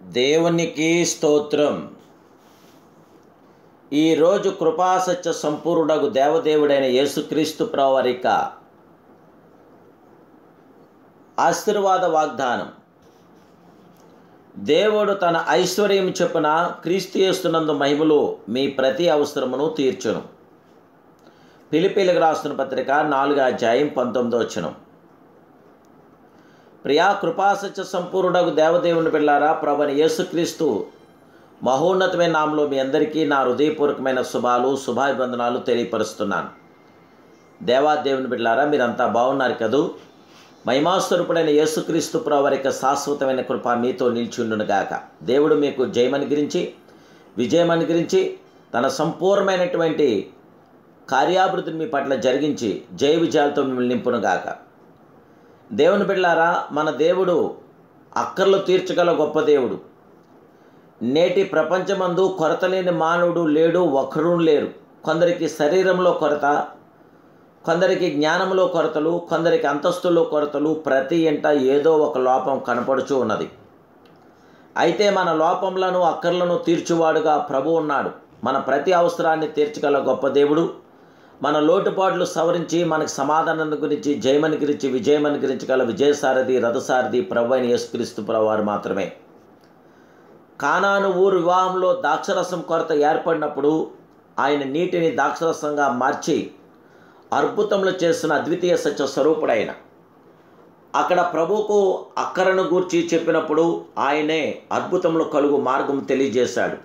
దేవునికి స్తోత్రం. ఈరోజు కృపాసత్య సంపూర్ణుడగు దేవదేవుడైన యేసుక్రీస్తు ప్రభువారి యొక్క ఆశీర్వాద వాగ్దానం. దేవుడు తన ఐశ్వర్యం చొప్పున క్రీస్తు యేసునందు మహిమలో మీ ప్రతి అవసరమును తీర్చును. ఫిలిప్పీయులకు రాసిన పత్రిక 4:19. ప్రియా కృపాసత్య సంపూర్ణుడగు దేవదేవుని పిల్లారా, ప్రభువైన యేసుక్రీస్తు మహోన్నతమైన నామములో మీ అందరికీ నా హృదయపూర్వకమైన శుభాభివందనాలు తెలియపరుస్తున్నాను. దేవాదేవుని బిడ్డలారా, మీరంతా బాగున్నారు కదూ? మహిమాస్వరూపుడైన యేసుక్రీస్తు ప్రభువారి యొక్క శాశ్వతమైన కృప మీతో నిలిచియుండునుగాక. దేవుడు మీకు జయమనుగ్రహించి విజయమనుగ్రహించి తన సంపూర్ణమైనటువంటి కార్యాభివృద్ధిని మీ పట్ల జరిగించి జయ విజయాలతో మిమ్మల్ని నింపునుగాక. దేవుని బిడ్డలారా, మన దేవుడు అక్కర్లు తీర్చగల గొప్ప దేవుడు. నేటి ప్రపంచమందు కొరత లేని మానవుడు లేడు, ఒక్కరూ లేరు. కొందరికి శరీరంలో కొరత, కొందరికి జ్ఞానంలో కొరతలు, కొందరికి అంతస్తులో కొరతలు, ప్రతి ఇంట ఏదో ఒక లోపం కనపడుచూ ఉన్నది. అయితే మన లోపములను అక్కర్లను తీర్చువాడుగా ప్రభు ఉన్నాడు. మన ప్రతి అవసరాన్ని తీర్చగల గొప్ప దేవుడు. మన లోటుపాట్లు సవరించి మనకు సమాధానం గురించి జయమని గురించి విజయమని గురించగల విజయసారథి రథసారథి ప్రభువైన యేసుక్రీస్తు ప్రభువారు మాత్రమే. కానాను ఊరు వివాహంలో ద్రాక్షరసం కొరత ఏర్పడినప్పుడు ఆయన నీటిని ద్రాక్షరసంగా మార్చి అద్భుతములు చేసిన అద్వితీయ సత్య స్వరూపుడైన అక్కడ ప్రభువుకు అక్కరను గూర్చి చెప్పినప్పుడు ఆయనే అద్భుతములు కలుగు మార్గం తెలియజేశాడు.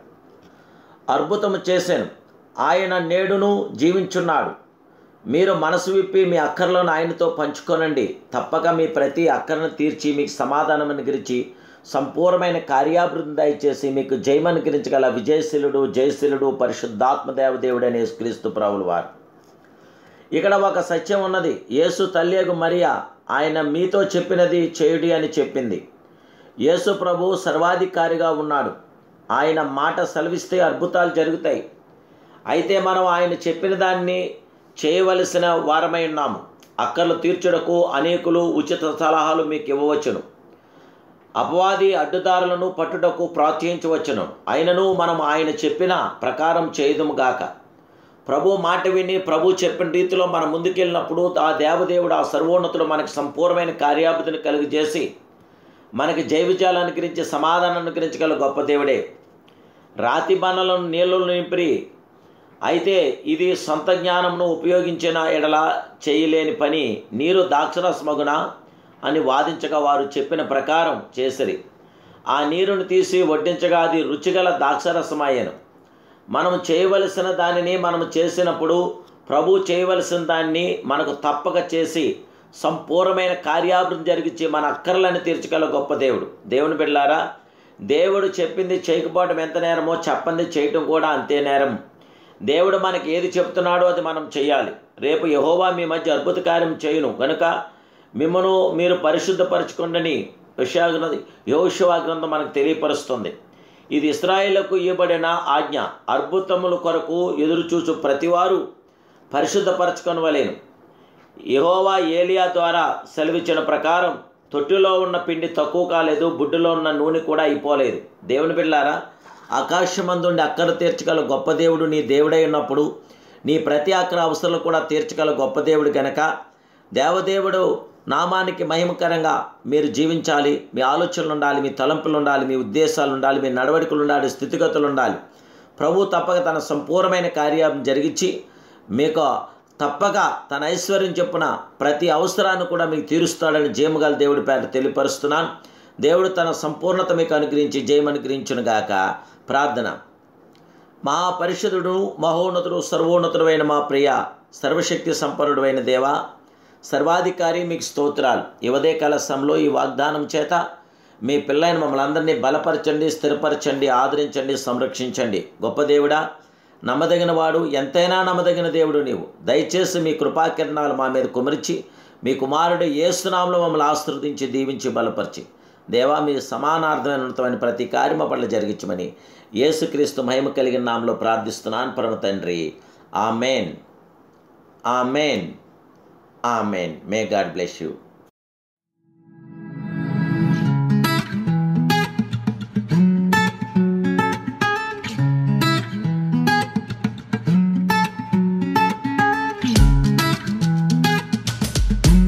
అద్భుతము చేశాను. ఆయన నేడును జీవించున్నాడు. మీరు మనసు విప్పి మీ అక్కర్లను ఆయనతో పంచుకోనండి. తప్పక మీ ప్రతి అక్కరను తీర్చి మీకు సమాధానమని గురించి సంపూర్ణమైన కార్యాభివృద్ధి దయచేసి మీకు జయమని గురించగల విజయశీలుడు జయశీలుడు పరిశుద్ధాత్మ దేవదేవుడైన యేసుక్రీస్తు ప్రభువుల వారు. ఇక్కడ ఒక సత్యం ఉన్నది. యేసు తల్లియగు మరియా ఆయన మీతో చెప్పినది చేయుడి అని చెప్పింది. యేసు ప్రభు సర్వాధికారిగా ఉన్నాడు. ఆయన మాట సెలవిస్తే అద్భుతాలు జరుగుతాయి. అయితే మనం ఆయన చెప్పిన దాన్ని చేయవలసిన వారమై ఉన్నాము. అక్కర్లు తీర్చుటకు అనేకులు ఉచిత సలహాలు మీకు ఇవ్వవచ్చును. అపవాది అడ్డుదారులను పట్టుటకు ప్రోత్సహించవచ్చును. అయినను మనం ఆయన చెప్పిన ప్రకారం చేయదుముగాక. ప్రభు మాట విని ప్రభు చెప్పిన రీతిలో మనం ముందుకెళ్ళినప్పుడు ఆ దేవదేవుడు ఆ సర్వోన్నతుడు మనకు సంపూర్ణమైన కార్యాభివృద్ధిని కలిగజేసి మనకి జయ విజయాలను అనుగ్రహించి సమాధానాన్ని అనుగ్రహించగల గొప్ప దేవుడే. రాతి బండలను నీళ్ళను నింపి అయితే ఇది సొంత జ్ఞానమును ఉపయోగించిన ఎడల చేయలేని పని నీరు ద్రాక్షరసమగునా అని వాదించగా వారు చెప్పిన ప్రకారం చేసిరి. ఆ నీరును తీసి వడ్డించగా అది రుచిగల ద్రాక్షరసమయ్యను. మనం చేయవలసిన దానిని మనం చేసినప్పుడు ప్రభు చేయవలసిన దాన్ని మనకు తప్పక చేసి సంపూర్ణమైన కార్యాభివృద్ధి జరిగించి మన అక్కర్లను తీర్చగల గొప్ప దేవుడు. దేవుని బిడ్డలారా, దేవుడు చెప్పింది చేయకపోవడం ఎంత నేరమో చెప్పంది చేయటం కూడా అంతే నేరం. దేవుడు మనకి ఏది చెప్తున్నాడో అది మనం చేయాలి. రేపు యెహోవా మీ మధ్య అద్భుత కార్యం చేయును కనుక మిమ్మను మీరు పరిశుద్ధపరచుకోండి యెహోషువ గ్రంథం మనకు తెలియపరుస్తుంది. ఇది ఇశ్రాయేలుకు ఇవ్వబడిన ఆజ్ఞ. అద్భుతముల కొరకు ఎదురుచూచు ప్రతివారు పరిశుద్ధపరచుకొనవలెను. యెహోవా ఏలియా ద్వారా సెలవిచ్చిన ప్రకారం తొట్టిలో ఉన్న పిండి తక్కువ కాలేదు, బుడ్డులో ఉన్న నూనె కూడా అయిపోలేదు. దేవుని బిడ్డలారా, ఆకాశమందుండి అక్కర తీర్చగల గొప్ప దేవుడు నీ దేవుడై ఉన్నప్పుడు నీ ప్రతి అక్కర అవసరాలు కూడా తీర్చగల గొప్ప దేవుడు కనుక దేవదేవుడు నామానికి మహిమకరంగా మీరు జీవించాలి. మీ ఆలోచనలు ఉండాలి, మీ తలంపులు ఉండాలి, మీ ఉద్దేశాలు ఉండాలి, మీ నడవడికలు ఉండాలి, స్థితిగతులు ఉండాలి. ప్రభు తప్పక తన సంపూర్ణమైన కార్యం జరిగించి మీకు తప్పక తన ఐశ్వర్యం చొప్పున ప్రతి అవసరాన్ని కూడా మీకు తీరుస్తాడని జయముగల దేవుడి పేరు తెలియపరుస్తున్నాను. దేవుడు తన సంపూర్ణత మీకు అనుగ్రహించి జయమనుగ్రహించునుగాక. ప్రార్థన. మహాపరిషుదుడు మహోన్నతుడు సర్వోన్నతుడైన మా ప్రియ సర్వశక్తి సంపన్నుడైన దేవా, సర్వాధికారి మీకు స్తోత్రాలు. ఇవదే కలశంలో ఈ వాగ్దానం చేత మీ పిల్లైన మమ్మల్ని అందరినీ బలపరచండి, స్థిరపరచండి, ఆదరించండి, సంరక్షించండి. గొప్ప దేవుడా, నమ్మదగిన వాడు, ఎంతైనా నమ్మదగిన దేవుడు నీవు. దయచేసి మీ కృపాకిరణాలు మా మీద కుమరించి మీ కుమారుడు యేసు నామములో మమ్మల్ని ఆశీర్వదించి దీవించి బలపరిచి దేవా మీ సమానార్థమైన ప్రతి కార్యము పట్ల జరిగించమని యేసుక్రీస్తు మహిమ కలిగిన నామములో ప్రార్థిస్తున్నాను పరమ తండ్రి. Amen. Amen. Amen. May God bless you.